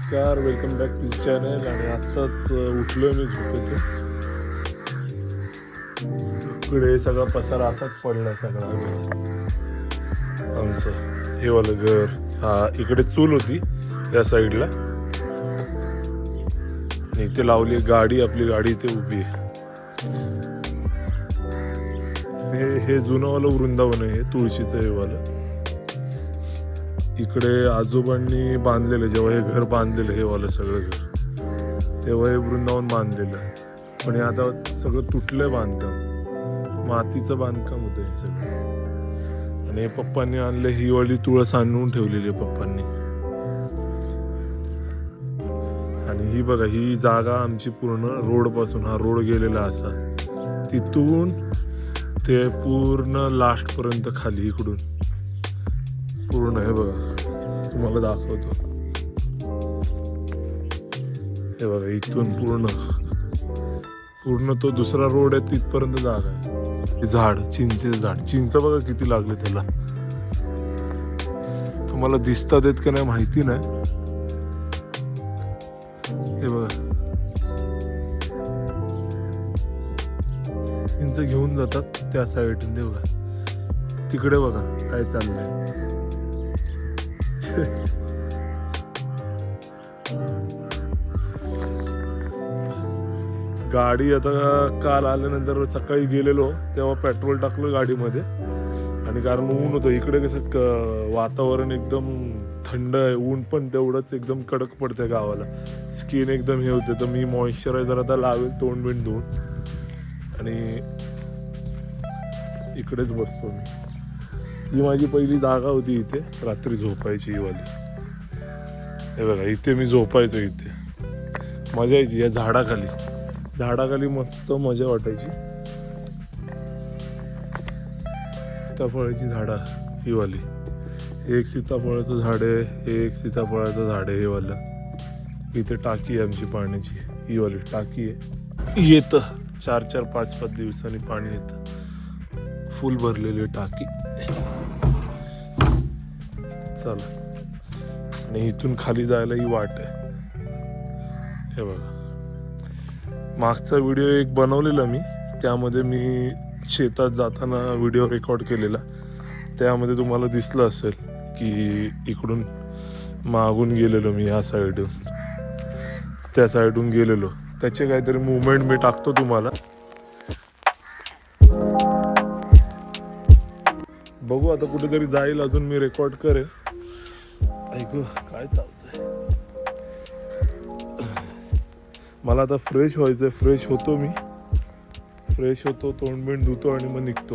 नमस्कार, welcome back to channel. आणि आत्ताच उठलो मी झोपेतून. इकडे सगळा पसारा असाच पडलाय सगळा आमचं हे वालं घर. हा इकडे चूल होती या साईडला आणि इथे लावली गाडी. आपली गाडी इथे उभी आहे. हे जुनं वालं वृंदावन आहे, तुळशीचं हे वालं. इकडे आजोबांनी बांधलेलं, जेव्हा हे घर बांधलेलं हे वालं सगळं घर, तेव्हा हे वृंदावन बांधलेलं आहे. पण हे आता सगळं तुटलंय बांधकाम, मातीचं बांधकाम होतं हे सगळं. आणि हे पप्पांनी आणलं, ही वाली तुळस आणून ठेवलेली आहे पप्पांनी. आणि ही बघा, ही जागा आमची पूर्ण रोड पासून, हा रोड गेलेला असा तिथून ते पूर्ण लास्ट पर्यंत खाली इकडून पूर्ण. हे बघा तुम्हाला दाखवतो, हे बघा इथून पूर्ण तो दुसरा रोड आहे तिथपर्यंत जागा आहे. झाड, चिंचेचं झाड, चिंच बघा किती लागले त्याला. तुम्हाला दिसतात येत का नाही माहिती नाही. हे बघा चिंच घेऊन जातात त्या साईडून. ते बघा तिकडे बघा काय चाललंय. गाडी आता काल आल्यानंतर सकाळी गेलेलो तेव्हा पेट्रोल टाकलं गाडीमध्ये. आणि कारण ऊन होतं इकडे, कसं वातावरण एकदम थंड आहे, ऊन पण तेवढंच एकदम कडक पडतंय गावाला. स्किन एकदम हे होते. तर मी मॉइश्चरायझर आता लावेल, तोंड बिंड धुवून, आणि इकडेच बसतो मी. ही माझी पहिली जागा होती इथे रात्री झोपायची, ही वाली. हे बघा इथे मी झोपायचो. इथे मजा यायची, या झाडाखाली मस्त मजा वाटायची. सीताफळाची झाडं ही वाली. एक सीताफळाचं झाड आहे, एक सीताफळाचं झाड आहे हे वालं. इथे टाकी आहे आमची पाण्याची, ही वाली टाकी आहे. येतं 4-4, 5-5 दिवसांनी पाणी येतं. फुल भरलेली टाकी. चला, आणि इथून खाली जायला ही वाट आहे. हे बघा मागचा व्हिडिओ एक बनवलेला मी, त्यामध्ये मी शेतात जाताना व्हिडिओ रेकॉर्ड केलेला. त्यामध्ये तुम्हाला दिसलं असेल की इकडून मागून गेलेलो मी, या साईडून त्या साईडून गेलेलो. त्याचे काहीतरी मुवमेंट मी टाकतो तुम्हाला. बघू आता कुठेतरी जाईल, अजून मी रेकॉर्ड करेन. ऐकू काय चालतंय. मला आता फ्रेश व्हायचंय. फ्रेश होतो मी, फ्रेश होतो, तोंड बिंड धुतो आणि मग निघतो.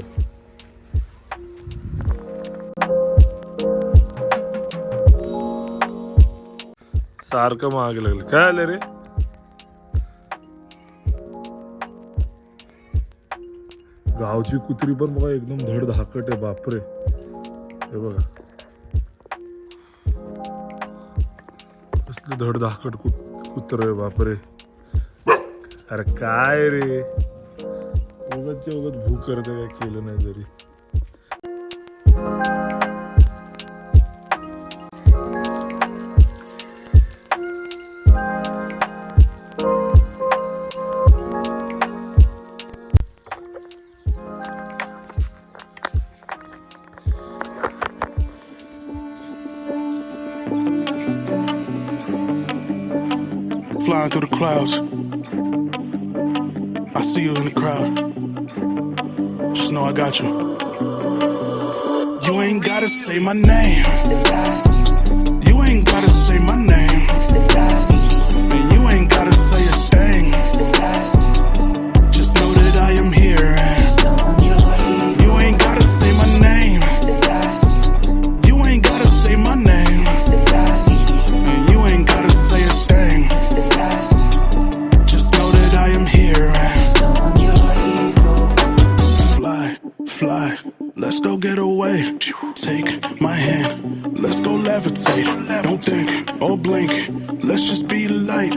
सारखं मागे लागलं. काय आलं रे? गावची कुत्री पण बघा एकदम धडधाकट आहे, बापरे. हे बघा कसलं धडधाकट कुत्र आहे, बापरे. अरे काय रे, उगाच भूक करते, काय केलं नाही तरी. Flying through the clouds, I see you in the crowd. Just know I got you. You ain't gotta say my name. You ain't gotta say my name. And you ain't gotta say a thing. Just know that I am here. And you ain't gotta say my name. You ain't gotta say my name. And you ain't gotta say a thing. Just know that I am here. Fly, let's go get away. Take my hand, let's go levitate. Don't think or blink, let's just be light.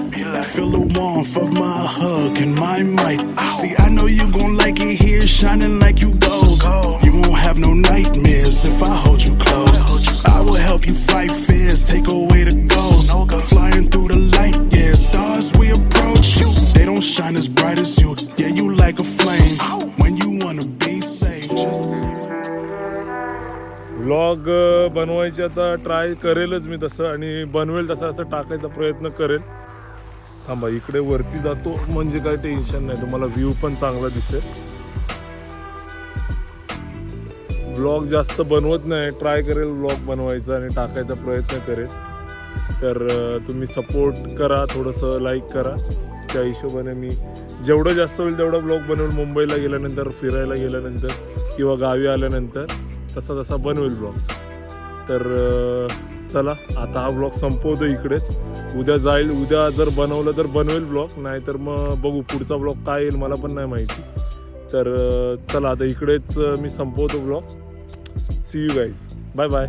Feel the warmth of my hug and my might. See, I know you gon' like it here, shining like you gold. You won't have no nightmares if I hold you close. I will help you fight fears, take away the ghosts. Flying through vlog बनवायचे आता try करेलच मी तसं, आणि बनवेल तसं असं टाकायचा प्रयत्न करेल. थांबा इकडे वरती जातो म्हणजे काय टेन्शन नाही, तुम्हाला व्ह्यू पण चांगला दिसेल. व्लॉग जास्त बनवत नाही, ट्राय करेल व्लॉग बनवायचा आणि टाकायचा प्रयत्न करेल. तर तुम्ही सपोर्ट करा, थोडंसं लाईक करा. त्या हिशोबाने मी जेवढं जास्त होईल तेवढं व्लॉग बनवेल. मुंबईला गेल्यानंतर, फिरायला गेल्यानंतर किंवा गावी आल्यानंतर तसा तसा बनवेल व्लॉग. तर चला आता हा व्लॉग संपवतो इकडेच. उद्या जाईल, उद्या जर बनवलं तर बनवेल व्लॉग, नाहीतर मग बघू पुढचा व्लॉग काय येईल मला पण नाही माहिती. तर चला आता इकडेच मी संपवतो vlog. See you guys, bye bye.